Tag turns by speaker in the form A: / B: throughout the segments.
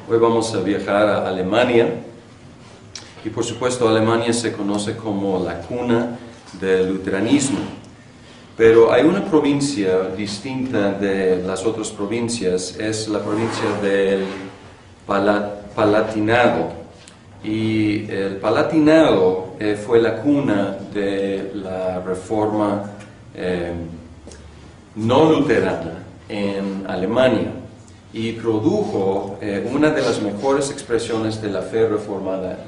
A: Hoy vamos a viajar a Alemania y por supuesto Alemania se conoce como la cuna del luteranismo. Pero hay una provincia distinta de las otras provincias, es la provincia del Palatinado. Y el Palatinado fue la cuna de la reforma no luterana en Alemania y produjo una de las mejores expresiones de la fe reformada,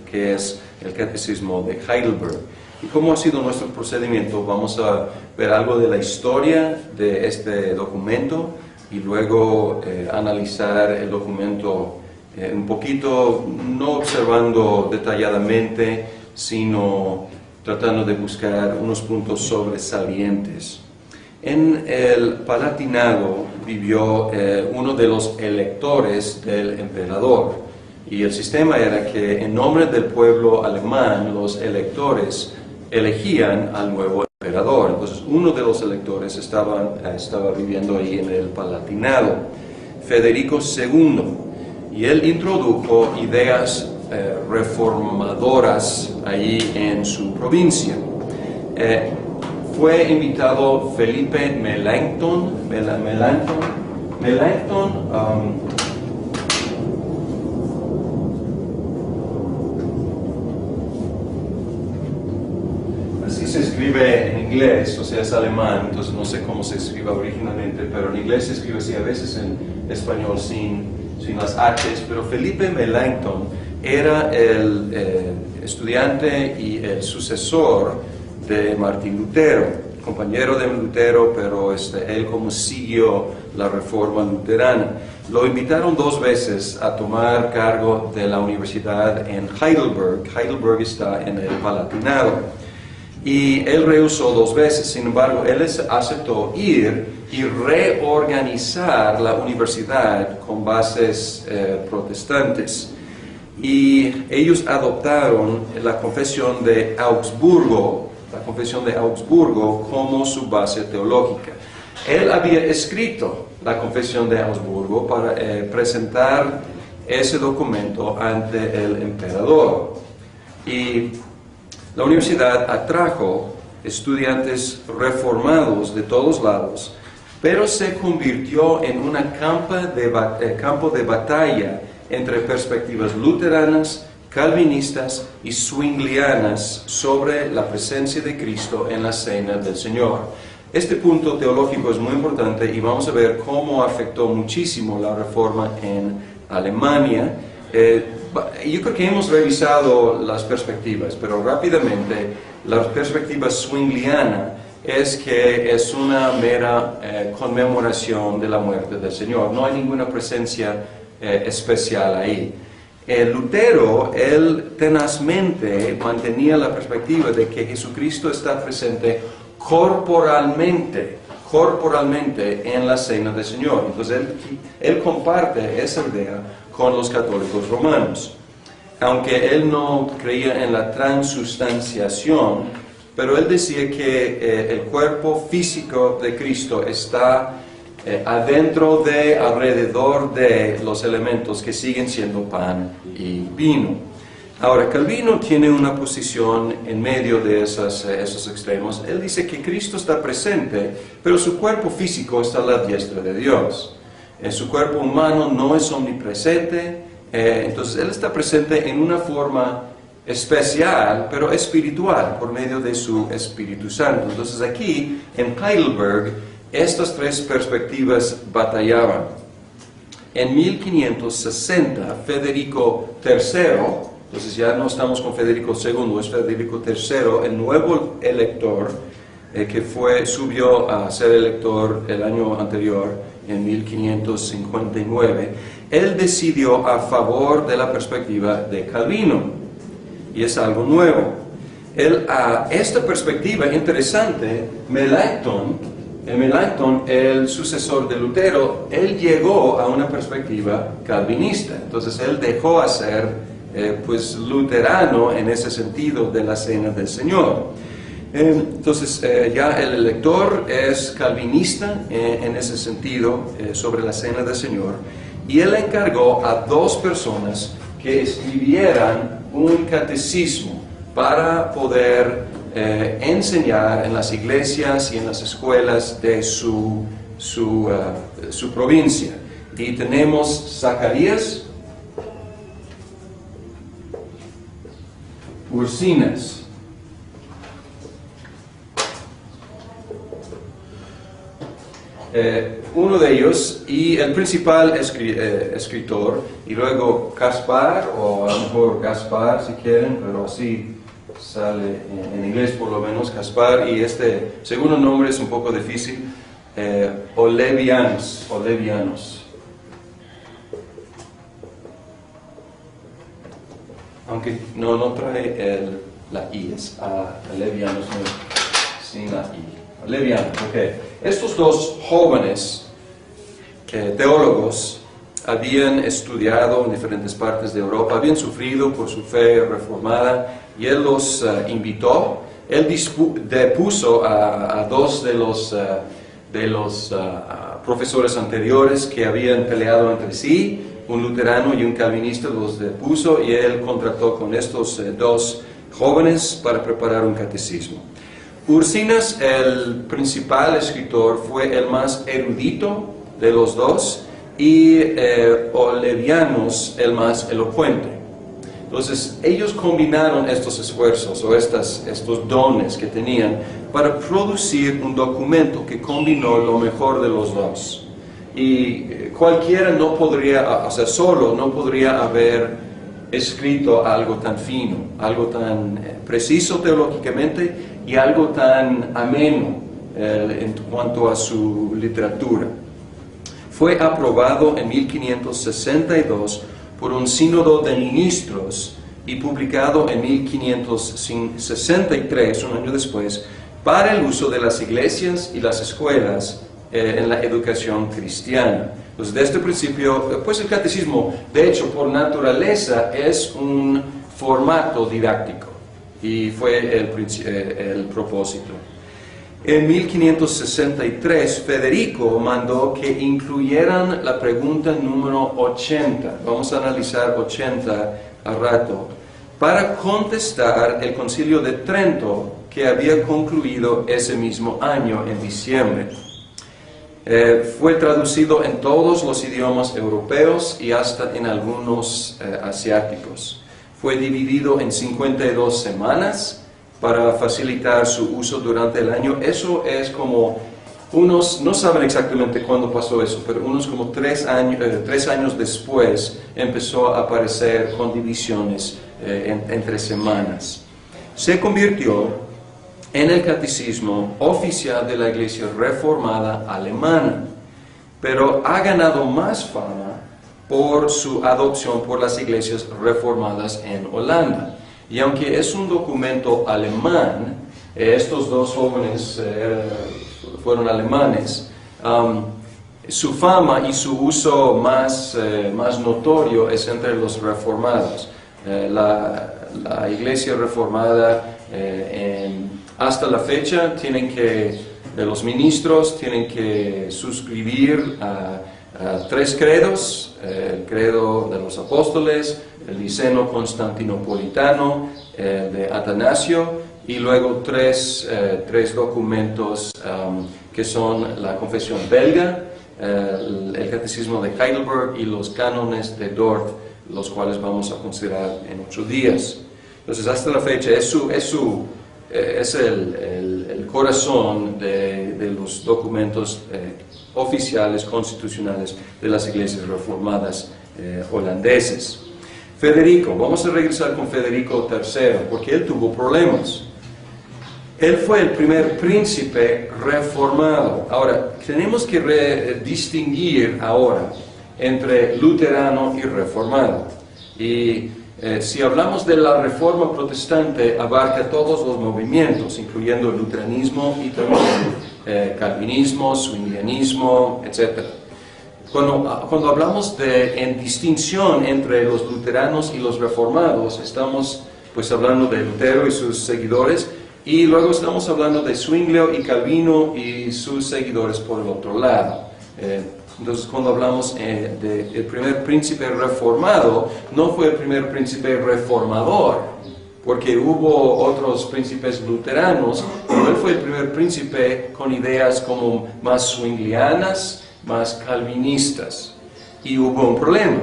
A: que es el Catecismo de Heidelberg. ¿Y cómo ha sido nuestro procedimiento? Vamos a ver algo de la historia de este documento y luego analizar el documento un poquito, no observando detalladamente, sino tratando de buscar unos puntos sobresalientes. En el Palatinado vivió uno de los electores del emperador, y el sistema era que en nombre del pueblo alemán los electores elegían al nuevo emperador. Entonces uno de los electores estaba viviendo ahí en el Palatinado, Federico II, y él introdujo ideas reformadoras allí en su provincia. Fue invitado Felipe Melanchthon, así se escribe en inglés, o sea es alemán, entonces no sé cómo se escribe originalmente, pero en inglés se escribe así, a veces en español sin las H's, pero Felipe Melanchthon era el estudiante y el sucesor de Martín Lutero, compañero de Lutero, pero él como siguió la reforma luterana. Lo invitaron 2 veces a tomar cargo de la universidad en Heidelberg. Heidelberg está en el Palatinado. Y él rehusó 2 veces, sin embargo, él aceptó ir y reorganizar la universidad con bases protestantes. Y ellos adoptaron la Confesión de Augsburgo, como su base teológica. Él había escrito la Confesión de Augsburgo para presentar ese documento ante el emperador. Y la universidad atrajo estudiantes reformados de todos lados, pero se convirtió en un campo de batalla entre perspectivas luteranas, calvinistas y zwinglianas sobre la presencia de Cristo en la cena del Señor. Este punto teológico es muy importante y vamos a ver cómo afectó muchísimo la reforma en Alemania. Yo creo que hemos revisado las perspectivas, pero rápidamente la perspectiva zwingliana es que es una mera conmemoración de la muerte del Señor, no hay ninguna presencia especial ahí. Lutero, él tenazmente mantenía la perspectiva de que Jesucristo está presente corporalmente en la cena del Señor. Entonces él comparte esa idea con los católicos romanos. Aunque él no creía en la transustanciación, pero él decía que el cuerpo físico de Cristo está alrededor de los elementos que siguen siendo pan y vino. Ahora, Calvino tiene una posición en medio de esos extremos. Él dice que Cristo está presente, pero su cuerpo físico está a la diestra de Dios. Su cuerpo humano no es omnipresente, entonces Él está presente en una forma especial, pero espiritual, por medio de su Espíritu Santo. Entonces aquí, en Heidelberg, estas 3 perspectivas batallaban. En 1560, Federico III, entonces ya no estamos con Federico II, es Federico III, el nuevo elector, que subió a ser elector el año anterior, en 1559, él decidió a favor de la perspectiva de Calvino, y es algo nuevo. Esta perspectiva interesante, Melanchthon, el sucesor de Lutero, él llegó a una perspectiva calvinista. Entonces él dejó de ser luterano en ese sentido de la cena del Señor. Entonces ya el elector es calvinista en ese sentido sobre la cena del Señor. y él encargó a 2 personas que escribieran un catecismo para poder enseñar en las iglesias y en las escuelas de su provincia. Y tenemos Zacarías, Ursinas, uno de ellos, y el principal escritor, y luego Caspar, o a lo mejor Gaspar si quieren, pero así sale en inglés por lo menos, Caspar, y este segundo nombre es un poco difícil, Olevianos. Aunque no trae la I, es Olevianos, sin la I. Olevianos, ok. Estos 2 jóvenes teólogos habían estudiado en diferentes partes de Europa, habían sufrido por su fe reformada, y él los invitó. Él depuso a 2 de los profesores anteriores que habían peleado entre sí, un luterano y un calvinista, los depuso, y él contrató con estos 2 jóvenes para preparar un catecismo. Ursinas, el principal escritor, fue el más erudito de los 2, y Olevianos el más elocuente. Entonces, ellos combinaron estos esfuerzos o estos dones que tenían para producir un documento que combinó lo mejor de los 2. Y cualquiera no podría, solo no podría haber escrito algo tan fino, algo tan preciso teológicamente y algo tan ameno en cuanto a su literatura. Fue aprobado en 1562 por un sínodo de ministros y publicado en 1563, un año después, para el uso de las iglesias y las escuelas en la educación cristiana. Entonces, desde el principio, pues el catecismo, de hecho, por naturaleza, es un formato didáctico, y fue el propósito. En 1563, Federico mandó que incluyeran la pregunta número 80, vamos a analizar 80 al rato, para contestar el Concilio de Trento, que había concluido ese mismo año, en diciembre. Fue traducido en todos los idiomas europeos y hasta en algunos asiáticos. Fue dividido en 52 semanas para facilitar su uso durante el año. Eso es como, unos no saben exactamente cuándo pasó eso, pero unos como 3 años después empezó a aparecer con divisiones entre semanas. Se convirtió en el catecismo oficial de la Iglesia Reformada Alemana, pero ha ganado más fama por su adopción por las iglesias reformadas en Holanda. Y aunque es un documento alemán, estos 2 jóvenes fueron alemanes, su fama y su uso más notorio es entre los reformados. La iglesia reformada hasta la fecha los ministros tienen que suscribir a 3 credos, el credo de los apóstoles, el niceno constantinopolitano, de Atanasio, y luego 3 documentos que son la confesión belga, el catecismo de Heidelberg y los cánones de Dort, los cuales vamos a considerar en 8 días. Entonces, hasta la fecha es el corazón de los documentos oficiales, constitucionales de las iglesias reformadas holandeses. Federico, vamos a regresar con Federico III, porque él tuvo problemas. Él fue el primer príncipe reformado. Ahora, tenemos que distinguir ahora entre luterano y reformado. Y si hablamos de la reforma protestante, abarca todos los movimientos, incluyendo el luteranismo y también calvinismo, zwinglianismo, etc. Cuando hablamos en distinción entre los luteranos y los reformados, estamos pues hablando de Lutero y sus seguidores, y luego estamos hablando de Zwinglio y Calvino y sus seguidores por el otro lado. Entonces, cuando hablamos del primer príncipe reformado, no fue el primer príncipe reformador, porque hubo otros príncipes luteranos, pero él fue el primer príncipe con ideas como más zwinglianas, más calvinistas. Y hubo un problema,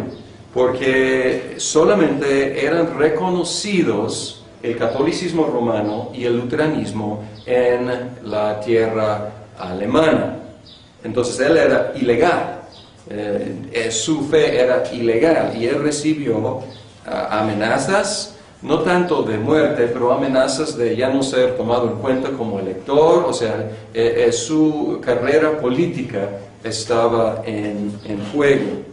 A: porque solamente eran reconocidos el catolicismo romano y el luteranismo en la tierra alemana. Entonces él era ilegal, su fe era ilegal y él recibió amenazas, no tanto de muerte, pero amenazas de ya no ser tomado en cuenta como elector, o sea, su carrera política estaba en juego.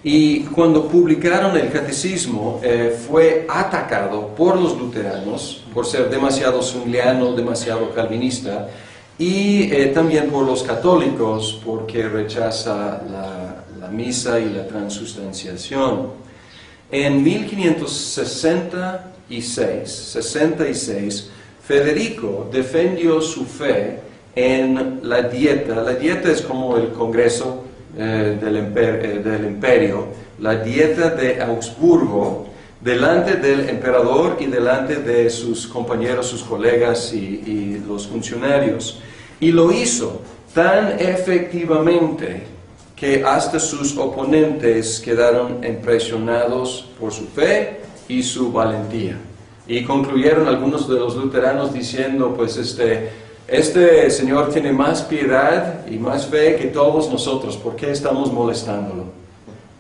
A: Y cuando publicaron el catecismo, fue atacado por los luteranos por ser demasiado zwingliano, demasiado calvinista, y también por los católicos porque rechaza la misa y la transustanciación. En 1566, Federico defendió su fe en la Dieta. La Dieta es como el Congreso del Imperio, la Dieta de Augsburgo, delante del emperador y delante de sus compañeros, sus colegas y los funcionarios. Y lo hizo tan efectivamente que hasta sus oponentes quedaron impresionados por su fe y su valentía. Y concluyeron algunos de los luteranos diciendo, pues este señor tiene más piedad y más fe que todos nosotros, ¿por qué estamos molestándolo?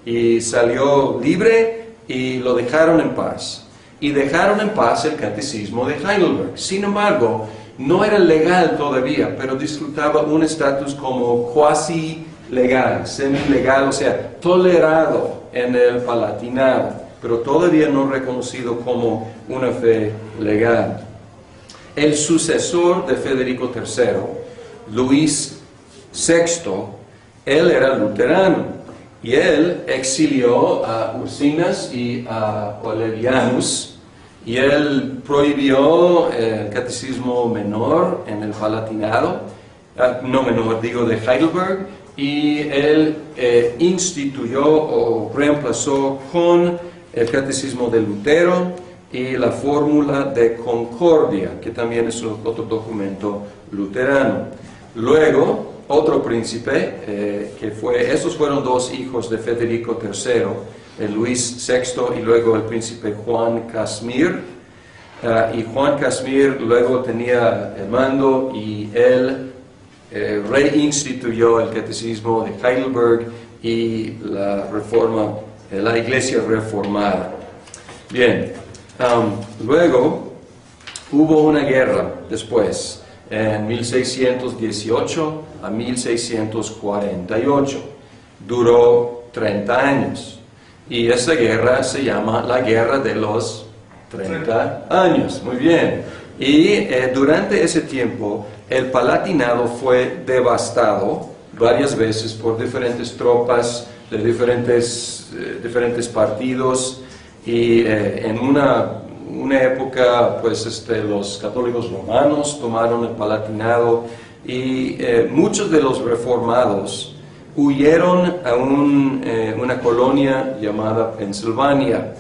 A: Y salió libre y lo dejaron en paz. Y dejaron en paz el catecismo de Heidelberg. Sin embargo, no era legal todavía, pero disfrutaba un estatus como cuasi legal, semi-legal, o sea, tolerado en el Palatinado, pero todavía no reconocido como una fe legal. El sucesor de Federico III, Luis VI, él era luterano y él exilió a Ursinas y a Olevianus y él prohibió el catecismo menor en el Palatinado, no menor, digo de Heidelberg, y él instituyó o reemplazó con el catecismo de Lutero y la fórmula de concordia, que también es otro documento luterano. Luego, otro príncipe, estos fueron dos hijos de Federico III, el Luis VI y luego el príncipe Juan Casimir. Y Juan Casimir luego tenía el mando y él reinstituyó el catecismo de Heidelberg y la iglesia reformada. Bien. Luego hubo una guerra después, en 1618 a 1648. Duró 30 años. Y esa guerra se llama la Guerra de los 30 años. Muy bien. Y durante ese tiempo, el Palatinado fue devastado varias veces por diferentes tropas de diferentes partidos. Y en una época, pues los católicos romanos tomaron el Palatinado y muchos de los reformados huyeron a una colonia llamada Pensilvania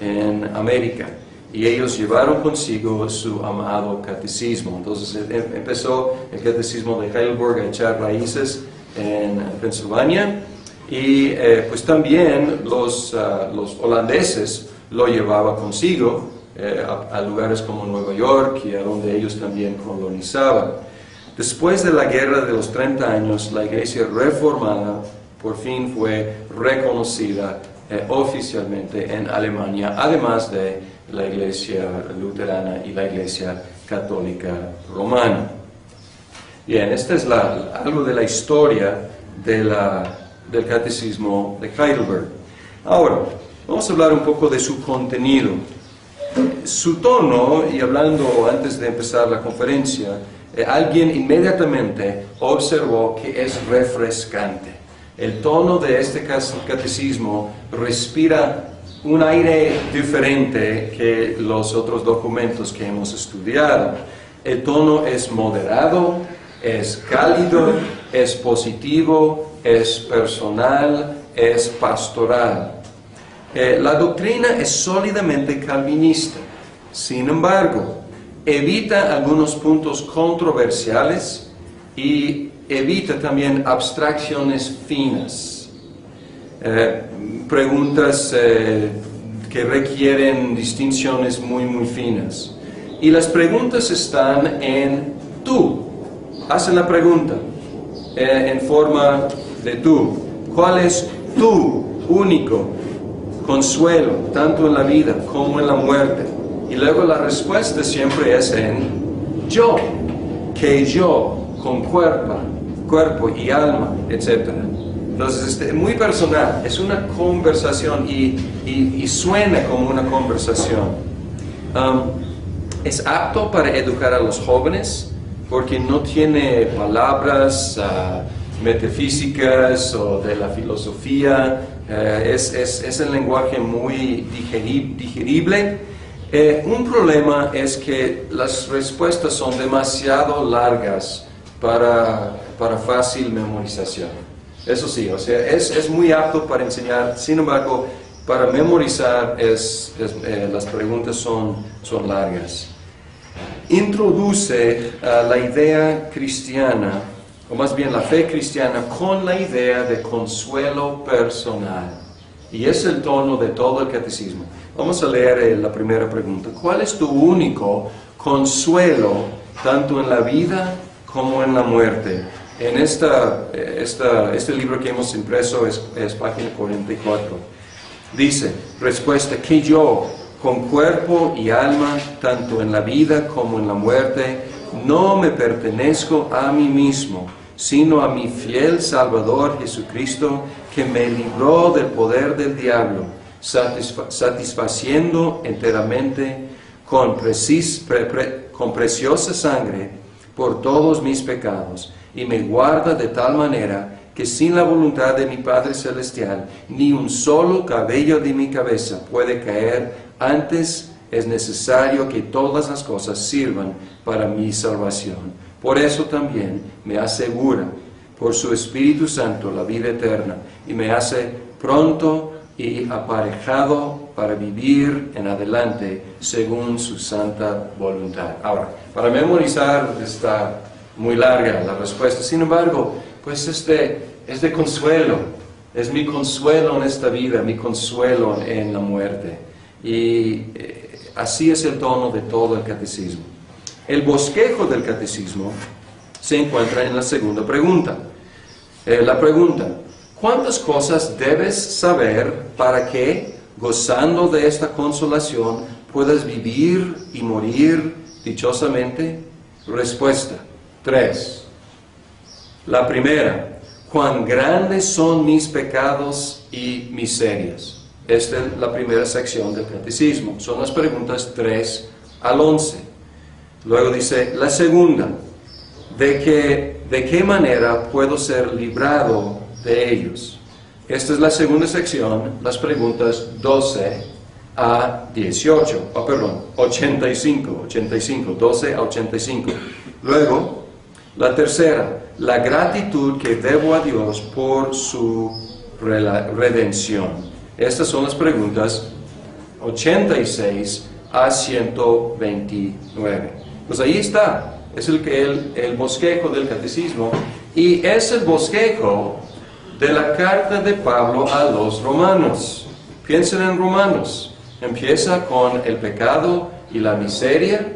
A: en América y ellos llevaron consigo su amado catecismo. Entonces empezó el catecismo de Heidelberg a echar raíces en Pensilvania. Y pues también los holandeses lo llevaban consigo a lugares como Nueva York y a donde ellos también colonizaban. Después de la Guerra de los 30 años, la Iglesia reformada por fin fue reconocida oficialmente en Alemania, además de la Iglesia luterana y la Iglesia católica romana. Bien, esta es algo de la historia del catecismo de Heidelberg. Ahora, vamos a hablar un poco de su contenido. Su tono, y hablando antes de empezar la conferencia, alguien inmediatamente observó que es refrescante. El tono de este catecismo respira un aire diferente que los otros documentos que hemos estudiado. El tono es moderado, es cálido, es positivo, es personal, es pastoral. La doctrina es sólidamente calvinista. Sin embargo, evita algunos puntos controversiales y evita también abstracciones finas. Preguntas que requieren distinciones muy finas. Y las preguntas están en tú. Hacen la pregunta en forma de tú. ¿Cuál es tu único consuelo, tanto en la vida como en la muerte? Y luego la respuesta siempre es en yo, que yo, con cuerpo y alma, etc. Entonces, es muy personal, es una conversación y suena como una conversación. Es apto para educar a los jóvenes porque no tiene palabras metafísicas o de la filosofía, es un lenguaje muy digerible. Un problema es que las respuestas son demasiado largas para fácil memorización. Eso sí, o sea, es muy apto para enseñar, sin embargo, para memorizar las preguntas son largas. Introduce la idea cristiana, o más bien la fe cristiana, con la idea de consuelo personal. Y es el tono de todo el catecismo. Vamos a leer la primera pregunta. ¿Cuál es tu único consuelo, tanto en la vida como en la muerte? En este libro que hemos impreso es página 44. Dice, respuesta, que yo, con cuerpo y alma, tanto en la vida como en la muerte, no me pertenezco a mí mismo, sino a mi fiel Salvador Jesucristo, que me libró del poder del diablo, satisfaciendo enteramente con preciosa sangre por todos mis pecados, y me guarda de tal manera que sin la voluntad de mi Padre Celestial, ni un solo cabello de mi cabeza puede caer. Antes es necesario que todas las cosas sirvan para mi salvación. Por eso también me asegura por su Espíritu Santo la vida eterna y me hace pronto y aparejado para vivir en adelante según su santa voluntad. Ahora, para memorizar está muy larga la respuesta. Sin embargo, pues es de consuelo. Es mi consuelo en esta vida, mi consuelo en la muerte. Y así es el tono de todo el catecismo. El bosquejo del catecismo se encuentra en la segunda pregunta. La pregunta, ¿cuántas cosas debes saber para que, gozando de esta consolación, puedas vivir y morir dichosamente? Respuesta, 3. La primera, ¿cuán grandes son mis pecados y miserias? Esta es la primera sección del catecismo. Son las preguntas 3 al 11. Luego dice, la segunda, ¿de qué manera puedo ser librado de ellos? Esta es la segunda sección, las preguntas 12 a 18. 85, 12 a 85. Luego, la tercera, la gratitud que debo a Dios por su redención. Estas son las preguntas 86 a 129. Pues ahí está, es el bosquejo del catecismo y es el bosquejo de la carta de Pablo a los romanos. Piensen en Romanos, empieza con el pecado y la miseria,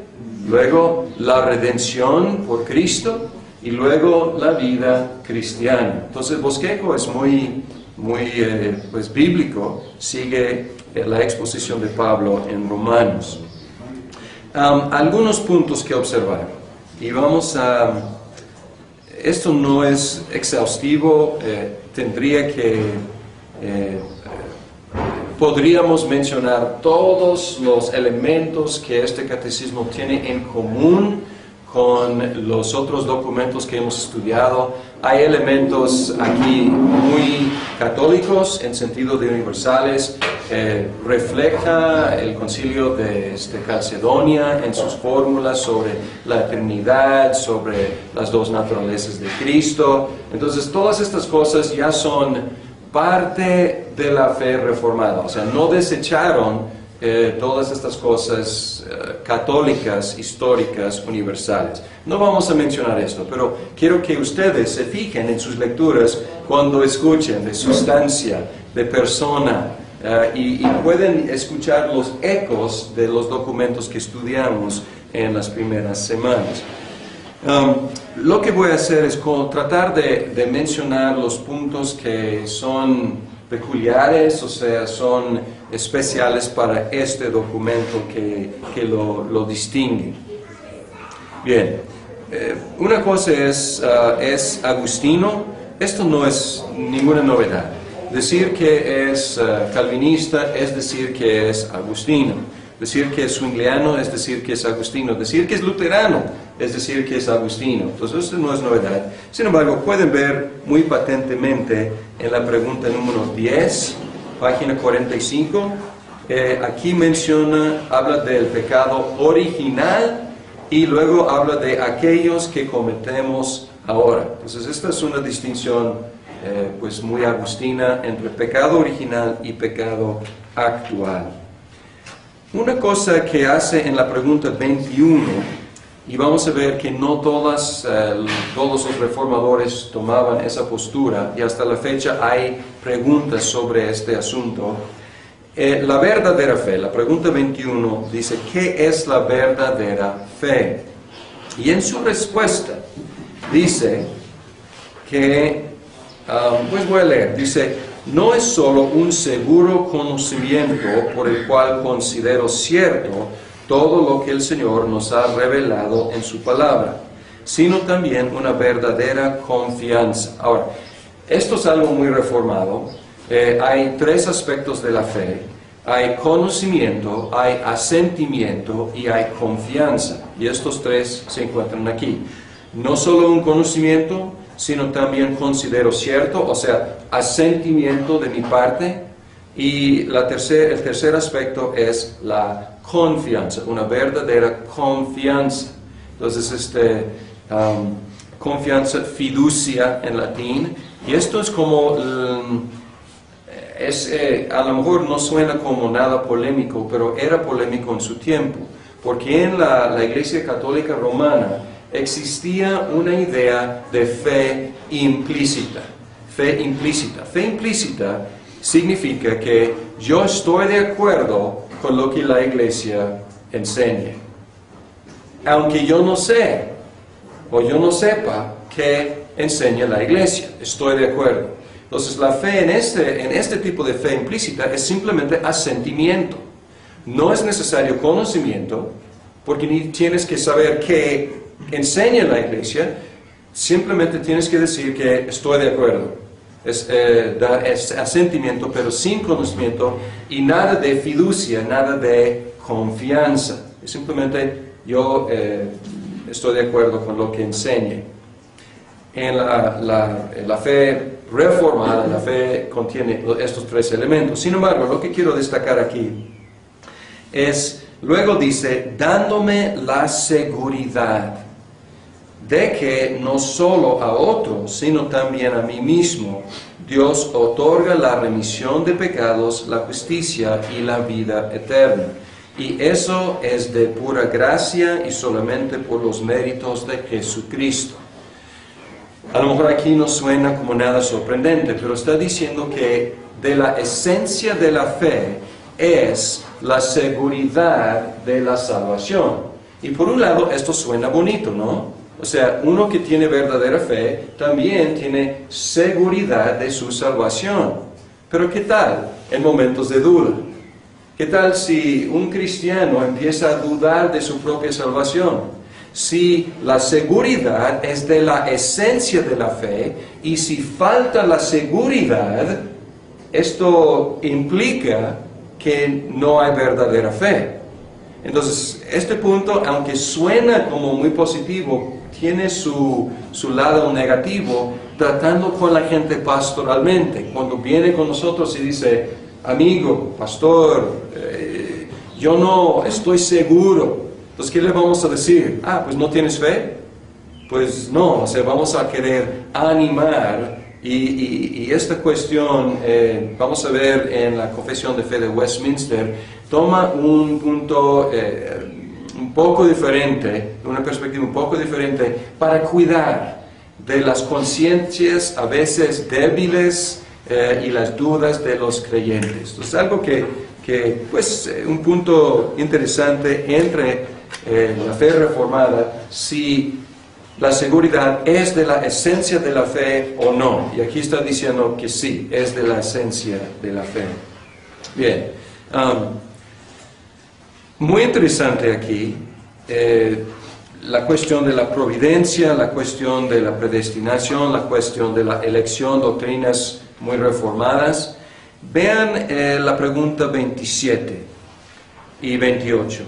A: luego la redención por Cristo y luego la vida cristiana. Entonces el bosquejo es muy bíblico, sigue la exposición de Pablo en Romanos. Algunos puntos que observar, y vamos a, esto no es exhaustivo, podríamos mencionar todos los elementos que este catecismo tiene en común con los otros documentos que hemos estudiado. Hay elementos aquí muy católicos en sentido de universales. Refleja el concilio de Calcedonia en sus fórmulas sobre la eternidad, sobre las dos naturalezas de Cristo. Entonces todas estas cosas ya son parte de la fe reformada, o sea, no desecharon todas estas cosas católicas, históricas, universales. No vamos a mencionar esto, pero quiero que ustedes se fijen en sus lecturas cuando escuchen de sustancia, de persona, y pueden escuchar los ecos de los documentos que estudiamos en las primeras semanas. Lo que voy a hacer es tratar de mencionar los puntos que son peculiares, o sea, son especiales para este documento que lo distingue. Bien, una cosa es Agustino. Esto no es ninguna novedad. Decir que es calvinista es decir que es agustino. Decir que es zwingliano es decir que es agustino. Decir que es luterano es decir que es agustino. Entonces, esto no es novedad. Sin embargo, pueden ver muy patentemente en la pregunta número 10, página 45, aquí habla del pecado original y luego habla de aquellos que cometemos ahora. Entonces, esta es una distinción pues muy agustina entre pecado original y pecado actual. Una cosa que hace en la pregunta 21, y vamos a ver que no todos los reformadores tomaban esa postura, y hasta la fecha hay preguntas sobre este asunto. La verdadera fe, la pregunta 21 dice, ¿qué es la verdadera fe? Y en su respuesta dice que, pues voy a leer, dice, no es solo un seguro conocimiento por el cual considero cierto todo lo que el Señor nos ha revelado en su palabra, sino también una verdadera confianza. Ahora, esto es algo muy reformado. Hay tres aspectos de la fe. Hay conocimiento, hay asentimiento y hay confianza. Y estos tres se encuentran aquí. No solo un conocimiento, sino también considero cierto, o sea, asentimiento de mi parte. Y el tercer aspecto es la confianza, una verdadera confianza. Entonces, confianza, fiducia en latín, y esto es como, a lo mejor no suena como nada polémico, pero era polémico en su tiempo, porque en la Iglesia Católica Romana existía una idea de fe implícita. Fe implícita. Fe implícita significa que yo estoy de acuerdo con lo que la Iglesia enseña, aunque yo no sé o yo no sepa qué enseña la Iglesia, estoy de acuerdo. Entonces la fe en este tipo de fe implícita es simplemente asentimiento. No es necesario conocimiento, porque ni tienes que saber qué enseña la Iglesia, simplemente tienes que decir que estoy de acuerdo. Es asentimiento, pero sin conocimiento, y nada de fiducia, nada de confianza. Es simplemente yo estoy de acuerdo con lo que enseñe. En la fe reformada, la fe contiene estos tres elementos. Sin embargo, lo que quiero destacar aquí es, luego dice, dándome la seguridad de que no solo a otros, sino también a mí mismo, Dios otorga la remisión de pecados, la justicia y la vida eterna. Y eso es de pura gracia y solamente por los méritos de Jesucristo. A lo mejor aquí no suena como nada sorprendente, pero está diciendo que de la esencia de la fe es la seguridad de la salvación. Y por un lado esto suena bonito, ¿no? O sea, uno que tiene verdadera fe también tiene seguridad de su salvación. Pero ¿qué tal en momentos de duda? ¿Qué tal si un cristiano empieza a dudar de su propia salvación? Si la seguridad es de la esencia de la fe, y si falta la seguridad, esto implica que no hay verdadera fe. Entonces, este punto, aunque suena como muy positivo, tiene su lado negativo, tratando con la gente pastoralmente. Cuando viene con nosotros y dice, amigo, pastor, yo no estoy seguro. Entonces, ¿qué le vamos a decir? Pues no tienes fe. Pues no, o sea, vamos a querer animar. Y esta cuestión, vamos a ver en la Confesión de Fe de Westminster, toma un punto un poco diferente, una perspectiva un poco diferente, para cuidar de las conciencias a veces débiles y las dudas de los creyentes. Entonces, algo pues, un punto interesante entre la fe reformada, si la seguridad es de la esencia de la fe o no. Y aquí está diciendo que sí, es de la esencia de la fe. Bien. Muy interesante aquí la cuestión de la providencia, la cuestión de la predestinación, la cuestión de la elección, doctrinas muy reformadas. Vean la pregunta 27 y 28.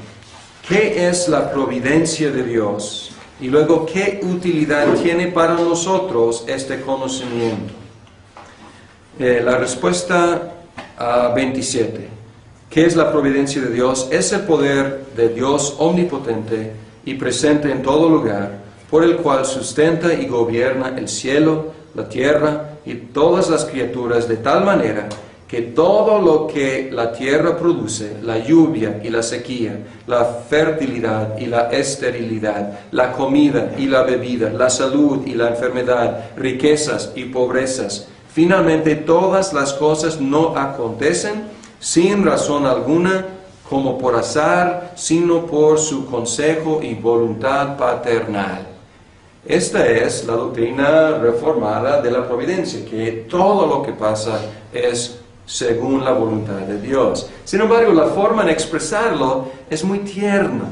A: ¿Qué es la providencia de Dios? Y luego, ¿qué utilidad tiene para nosotros este conocimiento? La respuesta a 27. ¿Qué es la providencia de Dios? Es el poder de Dios omnipotente y presente en todo lugar, por el cual sustenta y gobierna el cielo, la tierra y todas las criaturas de tal manera que todo lo que la tierra produce, la lluvia y la sequía, la fertilidad y la esterilidad, la comida y la bebida, la salud y la enfermedad, riquezas y pobrezas, finalmente todas las cosas no acontecen sin razón alguna, como por azar, sino por su consejo y voluntad paternal. Esta es la doctrina reformada de la providencia, que todo lo que pasa es según la voluntad de Dios. Sin embargo, la forma de expresarlo es muy tierna,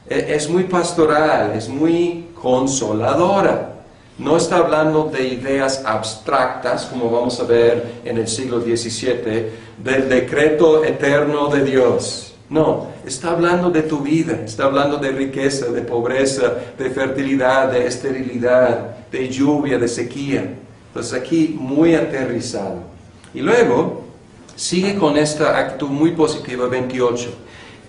A: es muy pastoral, es muy consoladora. No está hablando de ideas abstractas, como vamos a ver en el siglo XVII, del decreto eterno de Dios. No, está hablando de tu vida, está hablando de riqueza, de pobreza, de fertilidad, de esterilidad, de lluvia, de sequía. Entonces aquí muy aterrizado. Y luego sigue con esta actitud muy positiva 28.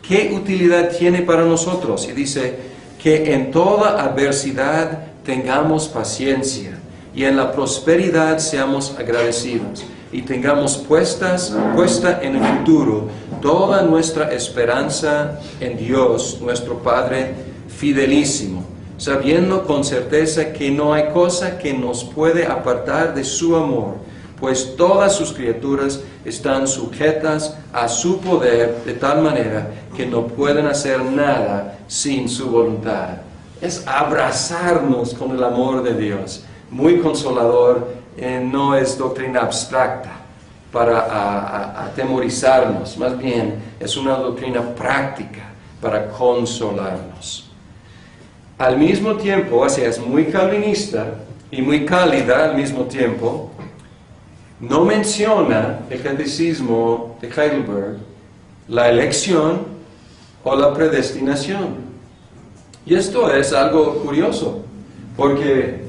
A: ¿Qué utilidad tiene para nosotros? Y dice que en toda adversidad tengamos paciencia y en la prosperidad seamos agradecidos y tengamos puesta en el futuro toda nuestra esperanza en Dios, nuestro Padre fidelísimo, sabiendo con certeza que no hay cosa que nos puede apartar de su amor, pues todas sus criaturas están sujetas a su poder de tal manera que no pueden hacer nada sin su voluntad. Es abrazarnos con el amor de Dios. Muy consolador, no es doctrina abstracta para atemorizarnos, más bien es una doctrina práctica para consolarnos. Al mismo tiempo, o sea, es muy calvinista y muy cálida al mismo tiempo. No menciona el catecismo de Heidelberg la elección o la predestinación. Y esto es algo curioso, porque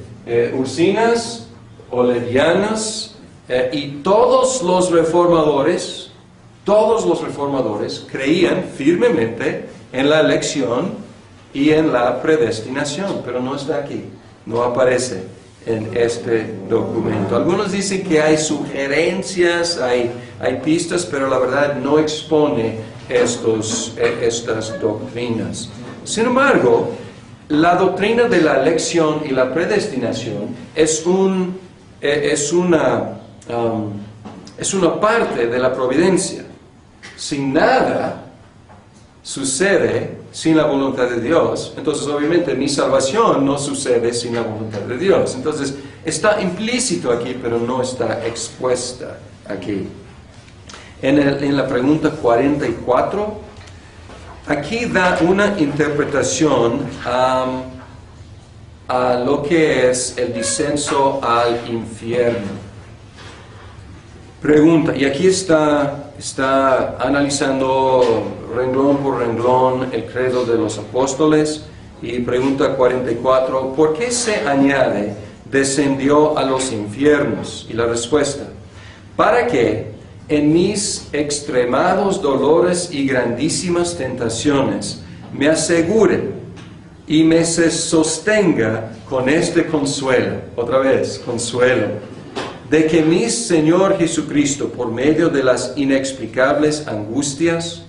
A: Ursinas, Oledianas y todos los reformadores creían firmemente en la elección y en la predestinación, pero no está aquí, no aparece en este documento. Algunos dicen que hay sugerencias, hay pistas, pero la verdad no expone estas doctrinas. Sin embargo, la doctrina de la elección y la predestinación es una parte de la providencia. Si nada sucede sin la voluntad de Dios, entonces obviamente mi salvación no sucede sin la voluntad de Dios. Entonces está implícito aquí, pero no está expuesta aquí. En la pregunta 44, aquí da una interpretación a lo que es el descenso al infierno. Pregunta, y aquí está analizando renglón por renglón el credo de los apóstoles, y pregunta 44, ¿por qué se añade descendió a los infiernos? Y la respuesta, para que en mis extremados dolores y grandísimas tentaciones me asegure y me se sostenga con este consuelo, otra vez, consuelo, de que mi Señor Jesucristo, por medio de las inexplicables angustias,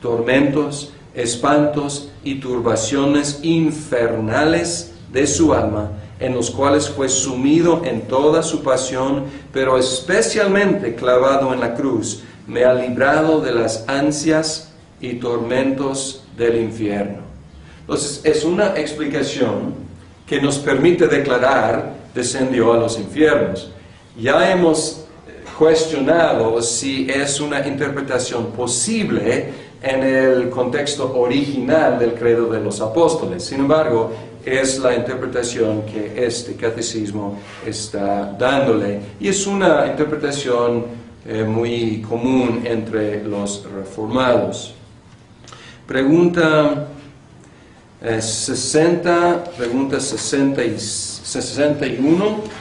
A: tormentos, espantos y turbaciones infernales de su alma, en los cuales fue sumido en toda su pasión, pero especialmente clavado en la cruz, me ha librado de las ansias y tormentos del infierno. Entonces, es una explicación que nos permite declarar, descendió a los infiernos. Ya hemos cuestionado si es una interpretación posible en el contexto original del credo de los apóstoles. Sin embargo, es la interpretación que este catecismo está dándole. Y es una interpretación muy común entre los reformados. Pregunta 61.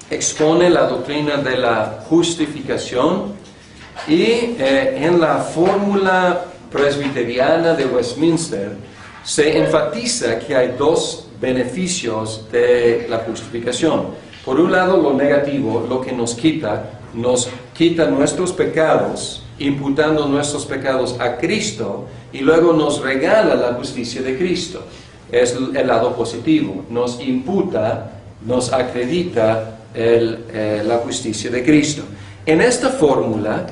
A: Expone la doctrina de la justificación y en la fórmula presbiteriana de Westminster se enfatiza que hay dos beneficios de la justificación. Por un lado, lo negativo, lo que nos quita nuestros pecados, imputando nuestros pecados a Cristo, y luego nos regala la justicia de Cristo. Es el lado positivo, nos imputa, nos acredita la justicia de Cristo. En esta fórmula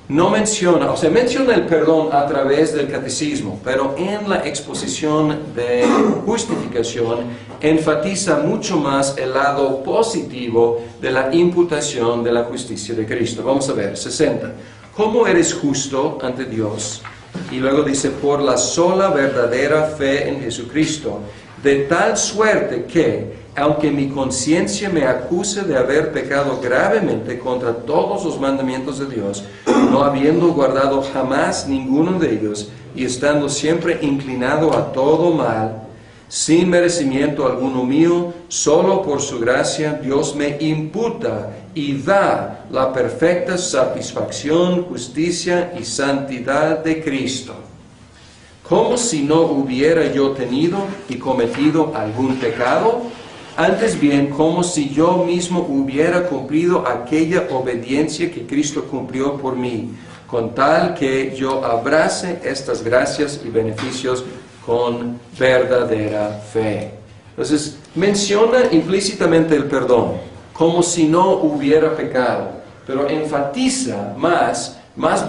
A: no menciona, menciona el perdón a través del catecismo, pero en la exposición de justificación enfatiza mucho más el lado positivo de la imputación de la justicia de Cristo. Vamos a ver, 60. ¿Cómo eres justo ante Dios? Y luego dice, por la sola verdadera fe en Jesucristo, de tal suerte que, aunque mi conciencia me acuse de haber pecado gravemente contra todos los mandamientos de Dios, no habiendo guardado jamás ninguno de ellos, y estando siempre inclinado a todo mal, sin merecimiento alguno mío, solo por su gracia Dios me imputa y da la perfecta satisfacción, justicia y santidad de Cristo. Como si no hubiera yo tenido y cometido algún pecado, antes bien como si yo mismo hubiera cumplido aquella obediencia que Cristo cumplió por mí, con tal que yo abrace estas gracias y beneficios con verdadera fe. Entonces, menciona implícitamente el perdón, como si no hubiera pecado, pero enfatiza más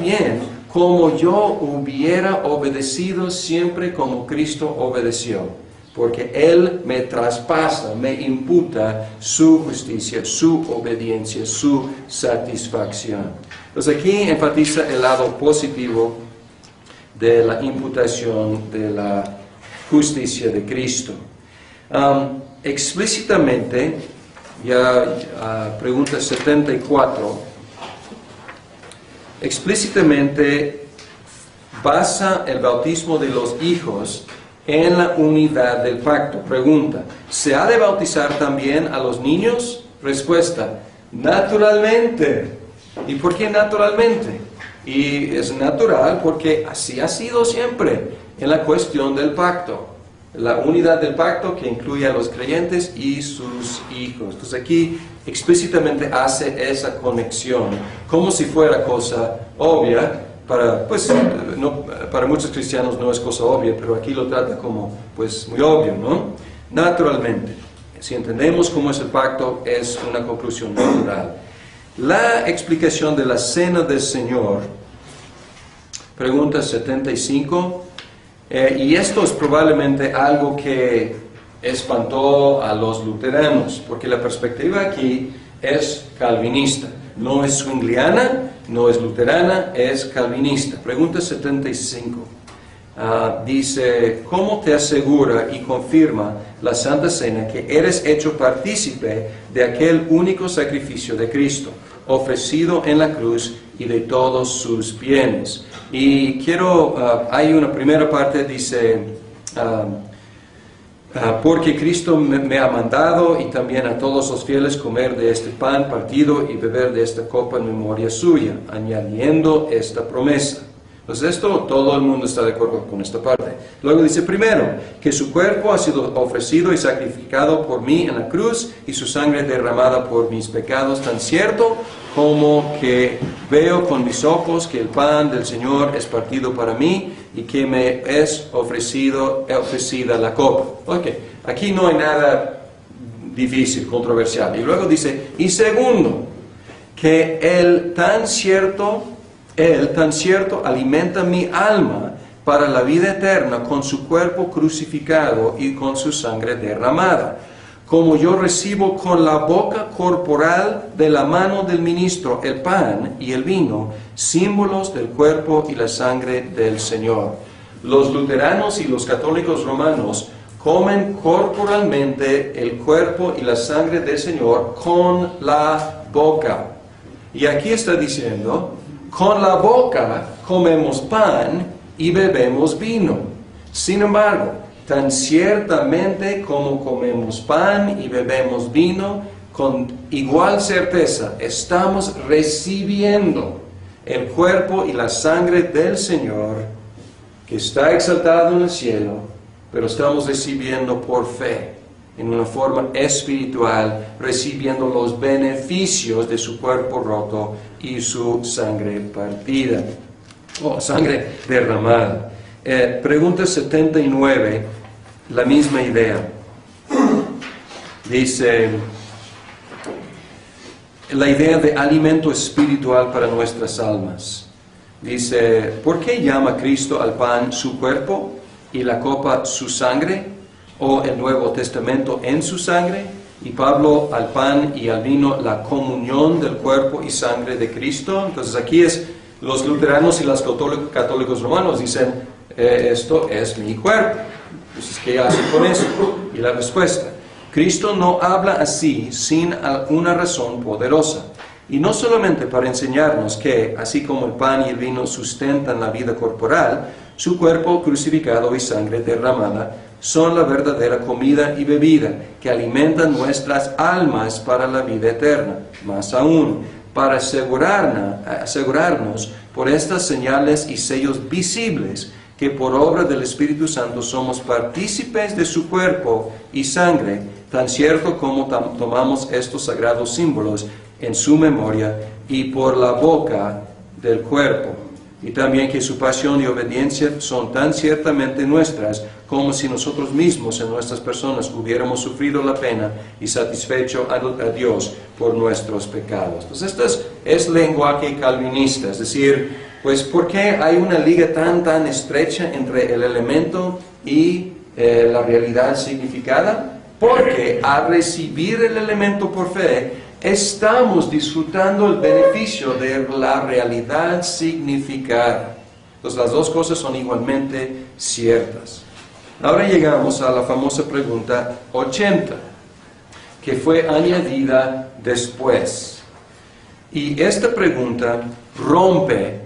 A: bien como yo hubiera obedecido siempre como Cristo obedeció, porque Él me traspasa, me imputa su justicia, su obediencia, su satisfacción. Entonces aquí enfatiza el lado positivo de la imputación de la justicia de Cristo. Explícitamente, pregunta 74, explícitamente basa el bautismo de los hijos en la unidad del pacto. Pregunta, ¿se ha de bautizar también a los niños? Respuesta, naturalmente. ¿Y por qué naturalmente? Y es natural porque así ha sido siempre en la cuestión del pacto. La unidad del pacto que incluye a los creyentes y sus hijos. Entonces aquí explícitamente hace esa conexión, como si fuera cosa obvia. Para muchos cristianos no es cosa obvia, pero aquí lo trata como muy obvio, ¿no? Naturalmente. Si entendemos cómo es el pacto, es una conclusión natural. La explicación de la cena del Señor, pregunta 75, y esto es probablemente algo que espantó a los luteranos, porque la perspectiva aquí es calvinista, no es zwingliana, no es luterana, es calvinista. Pregunta 75. Dice, ¿cómo te asegura y confirma la Santa Cena que eres hecho partícipe de aquel único sacrificio de Cristo? ofrecido en la cruz y de todos sus bienes. Y hay una primera parte, dice, porque Cristo me ha mandado y también a todos los fieles comer de este pan partido y beber de esta copa en memoria suya, añadiendo esta promesa. Entonces todo el mundo está de acuerdo con esta parte. Luego dice, primero, que su cuerpo ha sido ofrecido y sacrificado por mí en la cruz y su sangre derramada por mis pecados, tan cierto como que veo con mis ojos que el pan del Señor es partido para mí y que me es ofrecida la copa. Ok, aquí no hay nada difícil, controversial. Y luego dice, y segundo, que Él tan cierto alimenta mi alma para la vida eterna con su cuerpo crucificado y con su sangre derramada. Como yo recibo con la boca corporal de la mano del ministro el pan y el vino, símbolos del cuerpo y la sangre del Señor. Los luteranos y los católicos romanos comen corporalmente el cuerpo y la sangre del Señor con la boca. Y aquí está diciendo, con la boca comemos pan y bebemos vino. Sin embargo, tan ciertamente como comemos pan y bebemos vino, con igual certeza estamos recibiendo el cuerpo y la sangre del Señor, que está exaltado en el cielo, pero estamos recibiendo por fe, en una forma espiritual, recibiendo los beneficios de su cuerpo roto y su sangre partida, o sangre derramada. Pregunta 79, la misma idea. Dice, la idea de alimento espiritual para nuestras almas. Dice, ¿por qué llama Cristo al pan su cuerpo y la copa su sangre? ¿O el Nuevo Testamento en su sangre? Y Pablo al pan y al vino la comunión del cuerpo y sangre de Cristo. Entonces aquí los luteranos y los católicos romanos dicen, esto es mi cuerpo. Entonces, ¿qué hacen con eso? Y la respuesta, Cristo no habla así sin alguna razón poderosa. Y no solamente para enseñarnos que, así como el pan y el vino sustentan la vida corporal, su cuerpo crucificado y sangre derramada son la verdadera comida y bebida que alimentan nuestras almas para la vida eterna. Más aún, para asegurarnos por estas señales y sellos visibles que por obra del Espíritu Santo somos partícipes de su cuerpo y sangre, tan cierto como tomamos estos sagrados símbolos en su memoria y por la boca del cuerpo. Y también que su pasión y obediencia son tan ciertamente nuestras como si nosotros mismos en nuestras personas hubiéramos sufrido la pena y satisfecho a Dios por nuestros pecados. Entonces esto es lenguaje calvinista, es decir, pues ¿por qué hay una liga tan estrecha entre el elemento y la realidad significada? Porque al recibir el elemento por fe, estamos disfrutando el beneficio de la realidad significada. Entonces las dos cosas son igualmente ciertas. Ahora llegamos a la famosa pregunta 80, que fue añadida después. Y esta pregunta rompe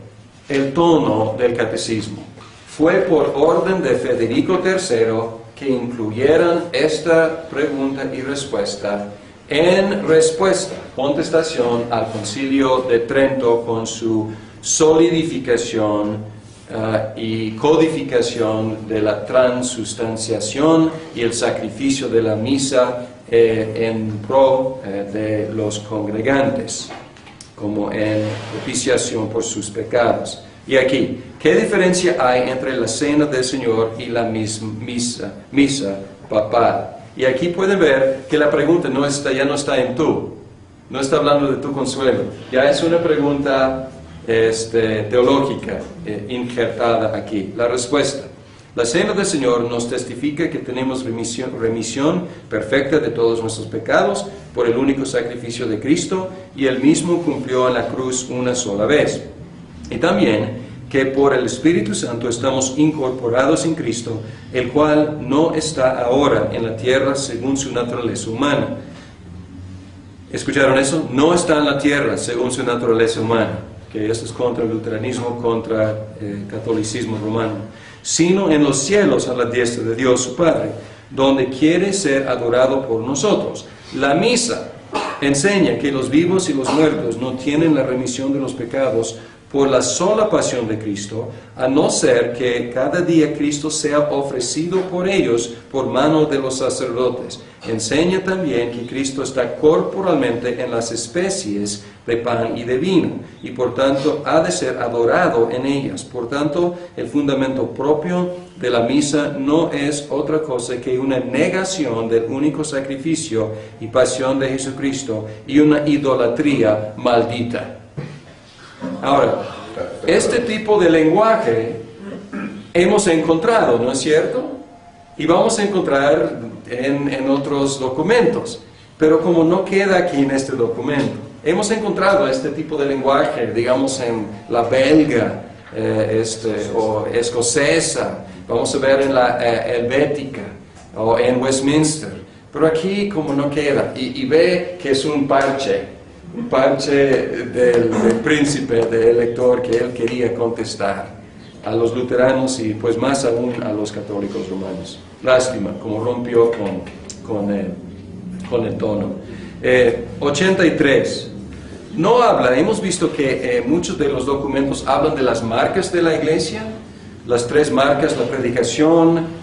A: el tono del catecismo. Fue por orden de Federico III que incluyeran esta pregunta y respuesta en respuesta, contestación al Concilio de Trento con su solidificación y codificación de la transustanciación y el sacrificio de la misa en pro de los congregantes, como en propiciación por sus pecados. Y aquí, ¿qué diferencia hay entre la cena del Señor y la misa papal? Y aquí pueden ver que la pregunta ya no está en tú, no está hablando de tu consuelo, ya es una pregunta teológica injertada aquí. La respuesta, la cena del Señor nos testifica que tenemos remisión perfecta de todos nuestros pecados por el único sacrificio de Cristo, y Él mismo cumplió en la cruz una sola vez. Y también que por el Espíritu Santo estamos incorporados en Cristo, el cual no está ahora en la tierra según su naturaleza humana. ¿Escucharon eso? No está en la tierra según su naturaleza humana, que eso es contra el luteranismo, contra el catolicismo romano, sino en los cielos a la diestra de Dios su Padre, donde quiere ser adorado por nosotros. La misa enseña que los vivos y los muertos no tienen la remisión de los pecados por la sola pasión de Cristo, a no ser que cada día Cristo sea ofrecido por ellos por mano de los sacerdotes. Enseña también que Cristo está corporalmente en las especies de pan y de vino, y por tanto ha de ser adorado en ellas. Por tanto, el fundamento propio de la misa no es otra cosa que una negación del único sacrificio y pasión de Jesucristo y una idolatría maldita. Ahora, este tipo de lenguaje hemos encontrado, ¿no es cierto? Y vamos a encontrar en otros documentos, pero como no queda aquí en este documento, hemos encontrado este tipo de lenguaje, digamos, en la belga o escocesa, vamos a ver en la helvética o en Westminster, pero aquí como no queda, y ve que es un parche del príncipe, del elector que él quería contestar a los luteranos y pues más aún a los católicos romanos. Lástima, como rompió con el tono. 83. No habla, hemos visto que muchos de los documentos hablan de las marcas de la iglesia, las 3 marcas, la predicación,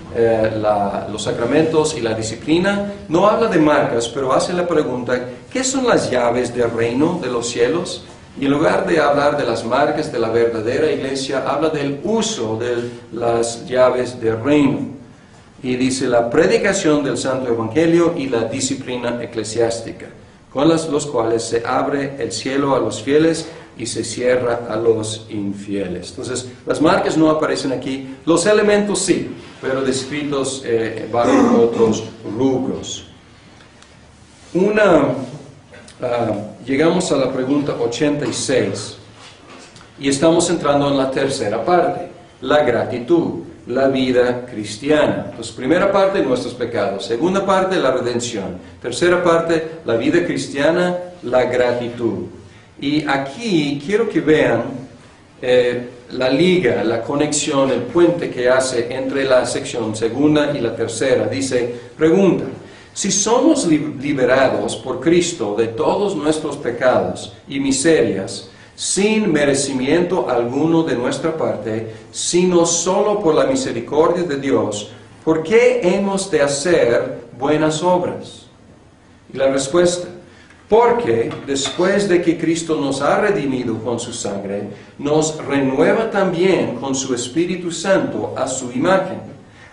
A: los sacramentos y la disciplina. No habla de marcas, pero hace la pregunta, ¿qué son las llaves del reino de los cielos? Y en lugar de hablar de las marcas de la verdadera iglesia, habla del uso de las llaves del reino. Y dice la predicación del Santo Evangelio y la disciplina eclesiástica, con los cuales se abre el cielo a los fieles y se cierra a los infieles. Entonces, las marcas no aparecen aquí, los elementos sí, pero descritos bajo otros rubros. Llegamos a la pregunta 86 y estamos entrando en la tercera parte, la gratitud, la vida cristiana. Entonces, primera parte, nuestros pecados. Segunda parte, la redención. Tercera parte, la vida cristiana, la gratitud. Y aquí quiero que vean la liga, la conexión, el puente que hace entre la sección segunda y la tercera. Dice, pregunta, si somos liberados por Cristo de todos nuestros pecados y miserias, sin merecimiento alguno de nuestra parte, sino solo por la misericordia de Dios, ¿por qué hemos de hacer buenas obras? Y la respuesta, porque después de que Cristo nos ha redimido con su sangre, nos renueva también con su Espíritu Santo a su imagen,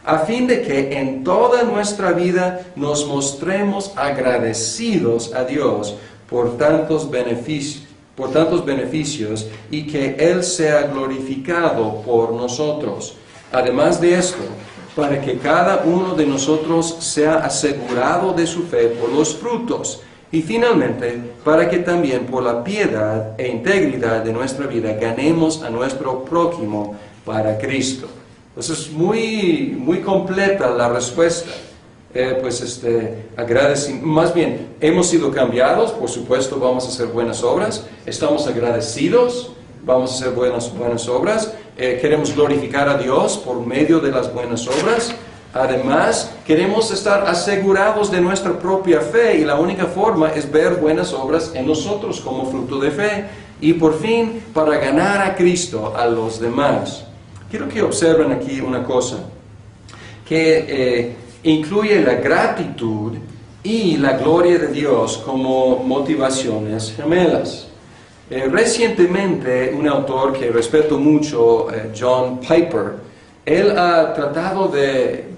A: a fin de que en toda nuestra vida nos mostremos agradecidos a Dios por tantos beneficios y que Él sea glorificado por nosotros. Además de esto, para que cada uno de nosotros sea asegurado de su fe por los frutos, y finalmente, para que también por la piedad e integridad de nuestra vida ganemos a nuestro prójimo para Cristo. Entonces, muy completa la respuesta. Más bien, hemos sido cambiados, por supuesto vamos a hacer buenas obras, estamos agradecidos, vamos a hacer buenas obras, queremos glorificar a Dios por medio de las buenas obras. Además, queremos estar asegurados de nuestra propia fe y la única forma es ver buenas obras en nosotros como fruto de fe y por fin para ganar a Cristo a los demás. Quiero que observen aquí una cosa que incluye la gratitud y la gloria de Dios como motivaciones gemelas. Recientemente, un autor que respeto mucho, John Piper, él ha tratado de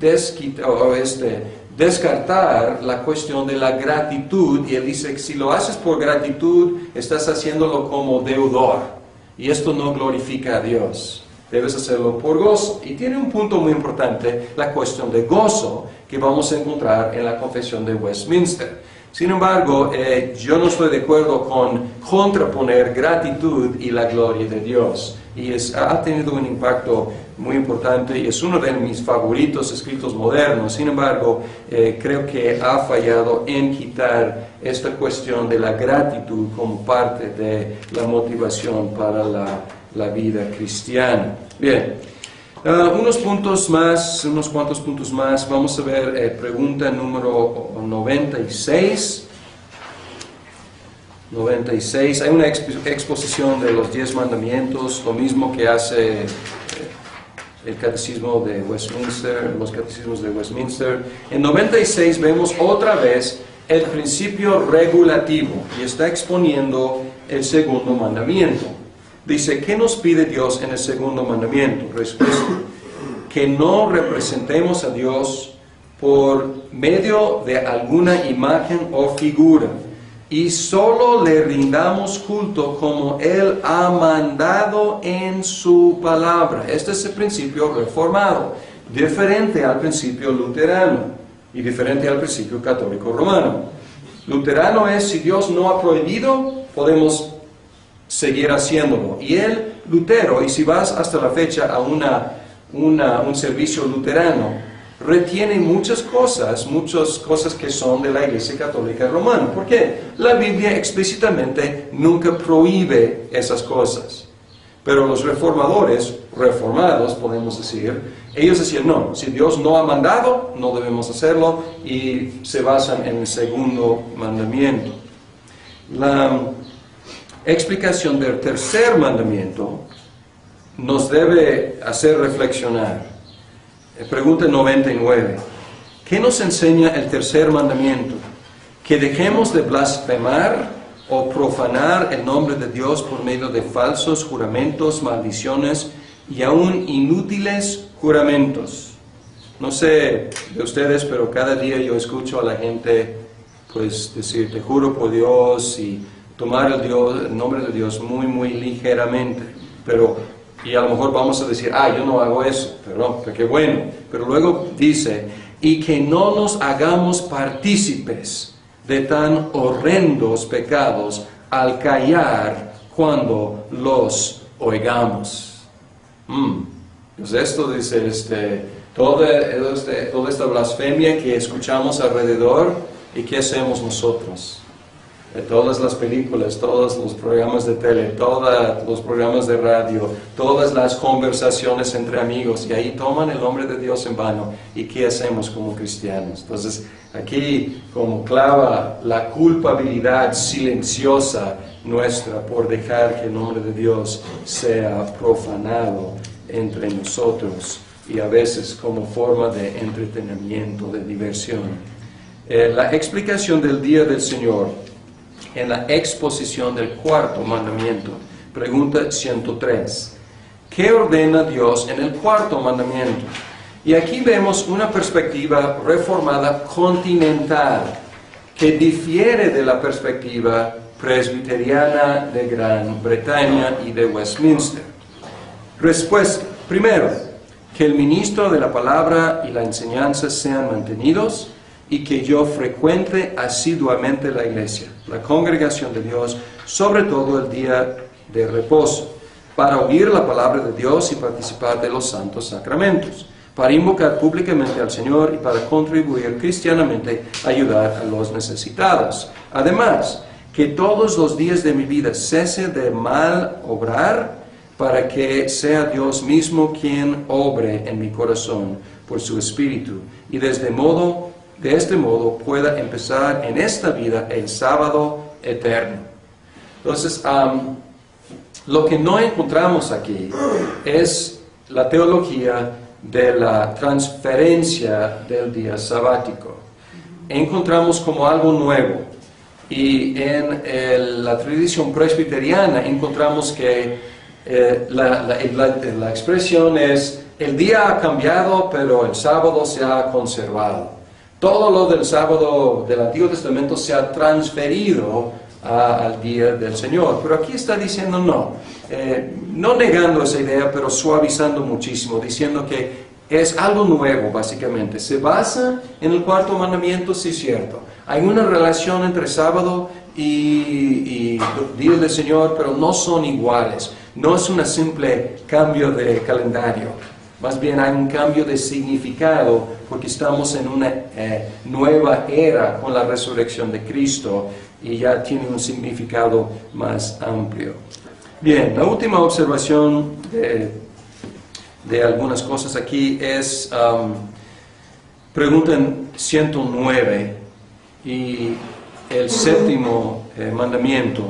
A: descartar la cuestión de la gratitud, y él dice que si lo haces por gratitud, estás haciéndolo como deudor, y esto no glorifica a Dios. Debes hacerlo por gozo. Y tiene un punto muy importante, la cuestión de gozo, que vamos a encontrar en la Confesión de Westminster. Sin embargo, yo no estoy de acuerdo con contraponer gratitud y la gloria de Dios. Y ha tenido un impacto muy importante y es uno de mis favoritos escritos modernos. Sin embargo, creo que ha fallado en quitar esta cuestión de la gratitud como parte de la motivación para la vida cristiana. Bien, unos cuantos puntos más. Vamos a ver pregunta número 96. 96. Hay una exposición de los 10 mandamientos, lo mismo que hace el catecismo de Westminster, los catecismos de Westminster. En 96 vemos otra vez el principio regulativo y está exponiendo el segundo mandamiento. Dice, ¿qué nos pide Dios en el segundo mandamiento? Respuesta, que no representemos a Dios por medio de alguna imagen o figura, y solo le rindamos culto como Él ha mandado en su palabra. Este es el principio reformado, diferente al principio luterano y diferente al principio católico romano. Luterano es, si Dios no ha prohibido, podemos seguir haciéndolo. Y el Lutero, y si vas hasta la fecha a un servicio luterano, retiene muchas cosas que son de la Iglesia Católica Romana. ¿Por qué? La Biblia explícitamente nunca prohíbe esas cosas. Pero los reformados, podemos decir, ellos decían, no, si Dios no ha mandado, no debemos hacerlo, y se basan en el segundo mandamiento. La explicación del tercer mandamiento nos debe hacer reflexionar. Pregunta 99. ¿Qué nos enseña el tercer mandamiento? Que dejemos de blasfemar o profanar el nombre de Dios por medio de falsos juramentos, maldiciones y aún inútiles juramentos. No sé de ustedes, pero cada día yo escucho a la gente pues decir, te juro por Dios, y tomar el nombre de Dios muy, muy ligeramente. Y a lo mejor vamos a decir, yo no hago eso, pero qué bueno. Pero luego dice, y que no nos hagamos partícipes de tan horrendos pecados al callar cuando los oigamos. Pues esto dice, toda esta blasfemia que escuchamos alrededor, ¿y qué hacemos nosotros? De todas las películas, todos los programas de tele, todos los programas de radio, todas las conversaciones entre amigos, y ahí toman el nombre de Dios en vano. ¿Y qué hacemos como cristianos? Entonces, aquí como clava la culpabilidad silenciosa nuestra por dejar que el nombre de Dios sea profanado entre nosotros, y a veces como forma de entretenimiento, de diversión. La explicación del día del Señor en la exposición del cuarto mandamiento. Pregunta 103. ¿Qué ordena Dios en el cuarto mandamiento? Y aquí vemos una perspectiva reformada continental que difiere de la perspectiva presbiteriana de Gran Bretaña y de Westminster. Respuesta. Primero, que el ministro de la palabra y la enseñanza sean mantenidos, y que yo frecuente asiduamente la iglesia, la congregación de Dios, sobre todo el día de reposo, para oír la palabra de Dios y participar de los santos sacramentos, para invocar públicamente al Señor y para contribuir cristianamente a ayudar a los necesitados. Además, que todos los días de mi vida cese de mal obrar, para que sea Dios mismo quien obre en mi corazón por su Espíritu, y de este modo pueda empezar en esta vida el sábado eterno. Entonces, lo que no encontramos aquí es la teología de la transferencia del día sabático. Encontramos como algo nuevo, y en la tradición presbiteriana encontramos que la expresión es, el día ha cambiado, pero el sábado se ha conservado. Todo lo del sábado del Antiguo Testamento se ha transferido al día del Señor. Pero aquí está diciendo no negando esa idea, pero suavizando muchísimo, diciendo que es algo nuevo, básicamente. Se basa en el cuarto mandamiento, sí, cierto. Hay una relación entre sábado y Día del Señor, pero no son iguales. No es un simple cambio de calendario. Más bien hay un cambio de significado porque estamos en una nueva era con la resurrección de Cristo y ya tiene un significado más amplio. Bien, la última observación de algunas cosas aquí es pregunta 109 y el séptimo mandamiento.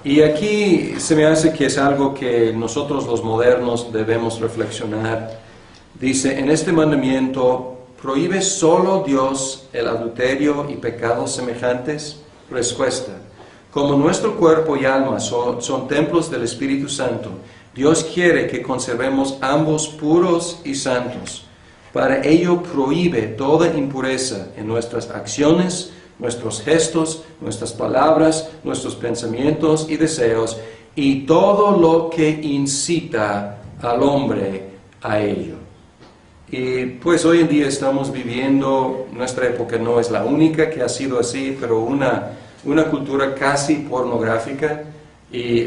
A: Y aquí se me hace que es algo que nosotros los modernos debemos reflexionar. Dice, en este mandamiento, ¿prohíbe solo Dios el adulterio y pecados semejantes? Respuesta, como nuestro cuerpo y alma son templos del Espíritu Santo, Dios quiere que conservemos ambos puros y santos. Para ello prohíbe toda impureza en nuestras acciones, nuestros gestos, nuestras palabras, nuestros pensamientos y deseos, y todo lo que incita al hombre a ello. Y pues hoy en día estamos viviendo, nuestra época no es la única que ha sido así, pero una cultura casi pornográfica. Y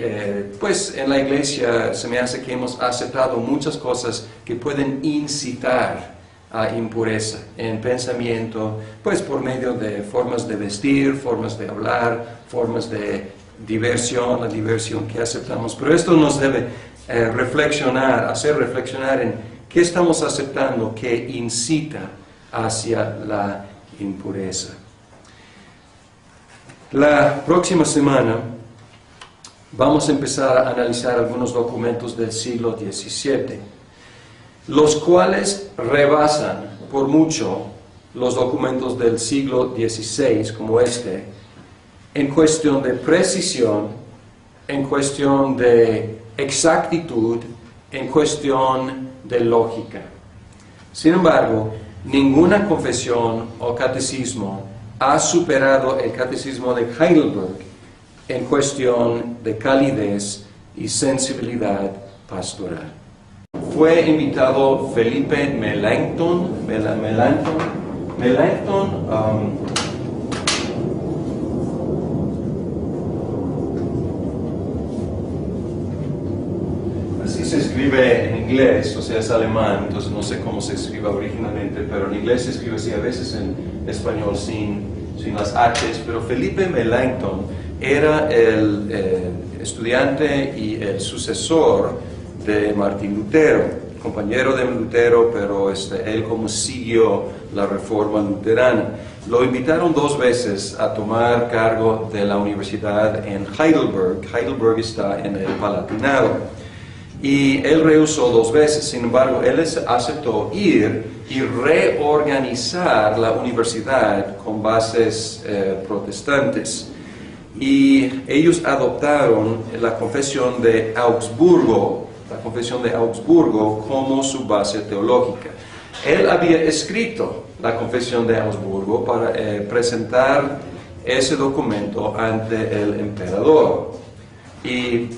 A: pues en la iglesia se me hace que hemos aceptado muchas cosas que pueden incitar a impureza en pensamiento, pues por medio de formas de vestir, formas de hablar, formas de diversión, la diversión que aceptamos. Pero esto nos debe hacer reflexionar en qué estamos aceptando que incita hacia la impureza. La próxima semana vamos a empezar a analizar algunos documentos del siglo XVII, los cuales rebasan por mucho los documentos del siglo XVI, como este, en cuestión de precisión, en cuestión de exactitud, en cuestión de lógica. Sin embargo, ninguna confesión o catecismo ha superado el catecismo de Heidelberg en cuestión de calidez y sensibilidad pastoral. Fue invitado Felipe Melanchthon, así se escribe en inglés, o sea es alemán, entonces no sé cómo se escribe originalmente, pero en inglés se escribe así, a veces en español sin las H's, pero Felipe Melanchthon era el estudiante y el sucesor de Martín Lutero, compañero de Lutero, pero él como siguió la reforma luterana. Lo invitaron 2 veces a tomar cargo de la universidad en Heidelberg. Heidelberg está en el Palatinado. Y él rehusó 2 veces, sin embargo, él aceptó ir y reorganizar la universidad con bases protestantes. Y ellos adoptaron la confesión de Augsburgo, como su base teológica. Él había escrito la confesión de Augsburgo para presentar ese documento ante el emperador. Y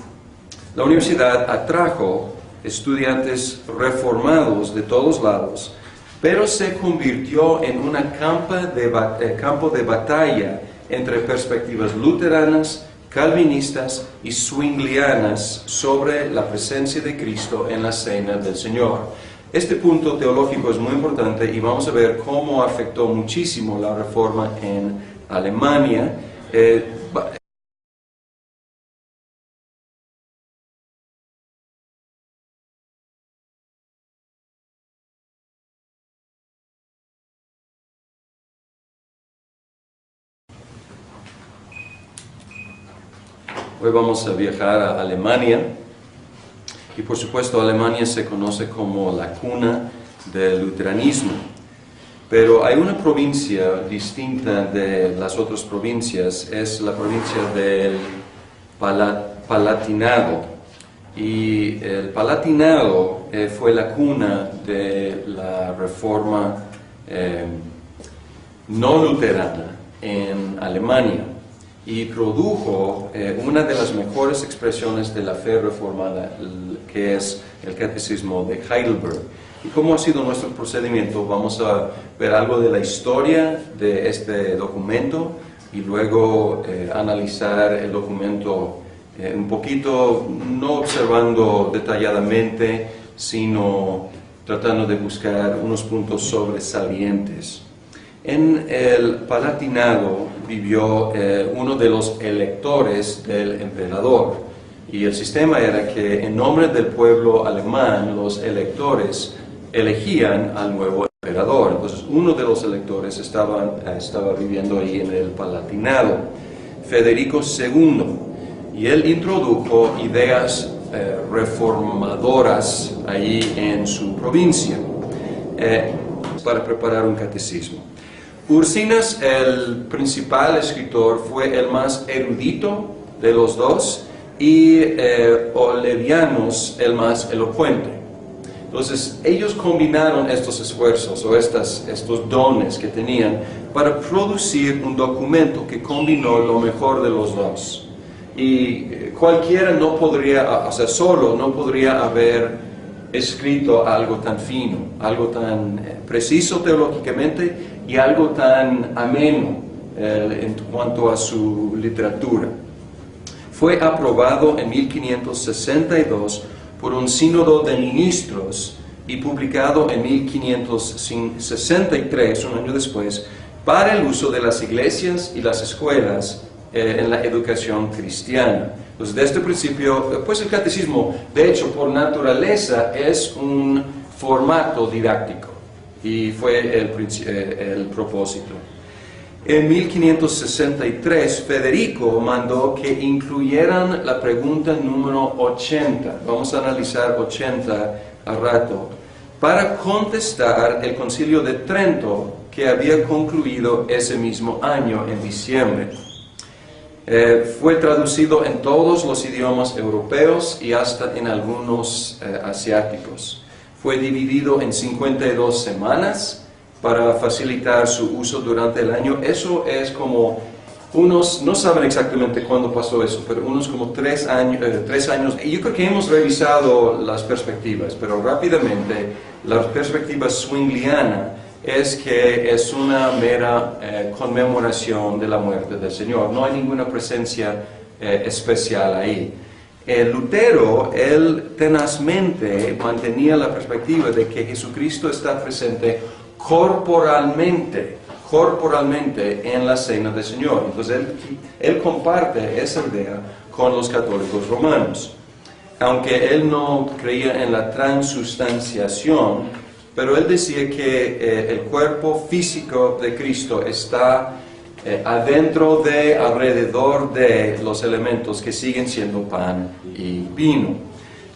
A: la universidad atrajo estudiantes reformados de todos lados, pero se convirtió en un campo de batalla entre perspectivas luteranas, calvinistas y zwinglianas sobre la presencia de Cristo en la cena del Señor. Este punto teológico es muy importante y vamos a ver cómo afectó muchísimo la reforma en Alemania. Hoy vamos a viajar a Alemania y por supuesto Alemania se conoce como la cuna del luteranismo, pero hay una provincia distinta de las otras provincias, es la provincia del Palatinado, y el Palatinado fue la cuna de la reforma no luterana en Alemania. y produjo una de las mejores expresiones de la fe reformada, que es el Catecismo de Heidelberg. ¿Y cómo ha sido nuestro procedimiento? Vamos a ver algo de la historia de este documento y luego analizar el documento un poquito, no observando detalladamente, sino tratando de buscar unos puntos sobresalientes. En el Palatinado vivió uno de los electores del emperador, y el sistema era que en nombre del pueblo alemán los electores elegían al nuevo emperador. Entonces uno de los electores estaba viviendo ahí en el Palatinado, Federico II, y él introdujo ideas reformadoras ahí en su provincia para preparar un catecismo. Ursinas, el principal escritor, fue el más erudito de los dos, y Olevianus el más elocuente. Entonces ellos combinaron estos esfuerzos o estos dones que tenían para producir un documento que combinó lo mejor de los dos. Y cualquiera no podría, o sea, solo no podría haber escrito algo tan fino, algo tan preciso teológicamente y algo tan ameno en cuanto a su literatura. Fue aprobado en 1562 por un sínodo de ministros y publicado en 1563, un año después, para el uso de las iglesias y las escuelas en la educación cristiana. Entonces, desde el principio, pues el catecismo, de hecho, por naturaleza, es un formato didáctico, y fue el propósito. En 1563, Federico mandó que incluyeran la pregunta número 80, vamos a analizar 80 al rato, para contestar el Concilio de Trento, que había concluido ese mismo año, en diciembre. Fue traducido en todos los idiomas europeos y hasta en algunos asiáticos. Fue dividido en 52 semanas para facilitar su uso durante el año. Eso es como unos, no saben exactamente cuándo pasó eso, pero unos como 3 años. Y yo creo que hemos revisado las perspectivas, pero rápidamente la perspectiva zwingliana es que es una mera conmemoración de la muerte del Señor. No hay ninguna presencia especial ahí. Lutero, él tenazmente mantenía la perspectiva de que Jesucristo está presente corporalmente en la cena del Señor. Entonces él comparte esa idea con los católicos romanos. Aunque él no creía en la transustanciación, pero él decía que el cuerpo físico de Cristo está alrededor de los elementos que siguen siendo pan y vino.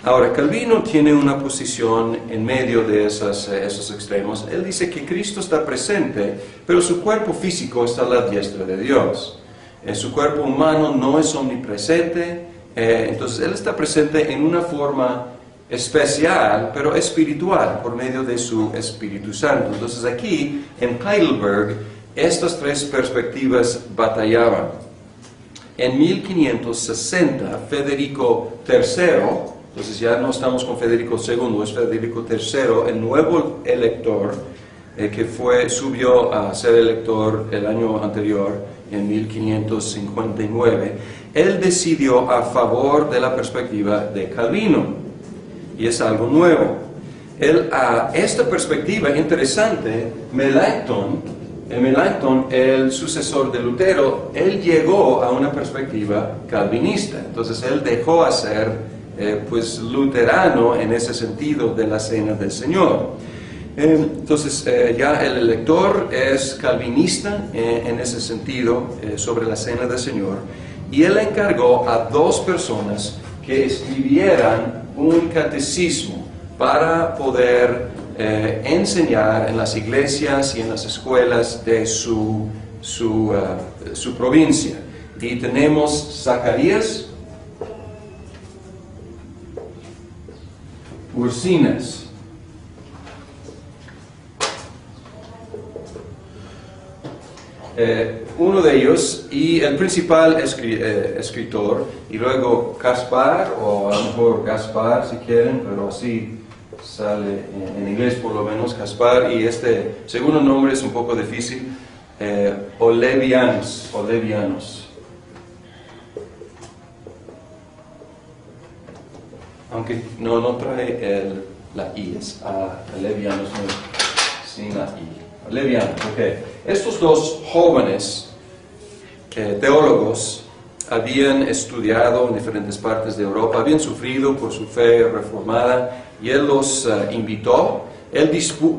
A: Ahora, Calvino tiene una posición en medio de esos extremos. Él dice que Cristo está presente, pero su cuerpo físico está a la diestra de Dios. Su cuerpo humano no es omnipresente, entonces él está presente en una forma especial, pero espiritual, por medio de su Espíritu Santo. Entonces aquí, en Heidelberg, estas tres perspectivas batallaban. En 1560, Federico III, entonces ya no estamos con Federico II, es Federico III, el nuevo elector, que subió a ser elector el año anterior, en 1559, él decidió a favor de la perspectiva de Calvino. Y es algo nuevo. Esta perspectiva interesante, Melanchthon, el sucesor de Lutero, él llegó a una perspectiva calvinista. Entonces él dejó de ser luterano en ese sentido de la cena del Señor. Entonces ya el elector es calvinista en ese sentido sobre la cena del Señor. Y él encargó a 2 personas que escribieran un catecismo para poder enseñar en las iglesias y en las escuelas de su provincia. Y tenemos Zacarías, Ursinas. uno de ellos y el principal escritor, y luego Caspar, o a lo mejor Gaspar si quieren, pero así sale en inglés por lo menos, Caspar, y este segundo nombre es un poco difícil, Olevianus. Aunque no trae la I, es Olevianus, sin la I. Olevianus, ok. Estos dos jóvenes teólogos habían estudiado en diferentes partes de Europa, habían sufrido por su fe reformada, y él los invitó. Él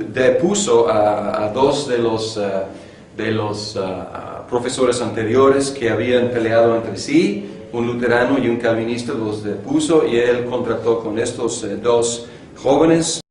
A: depuso a dos de los profesores anteriores que habían peleado entre sí, un luterano y un calvinista, los depuso, y él contrató con estos dos jóvenes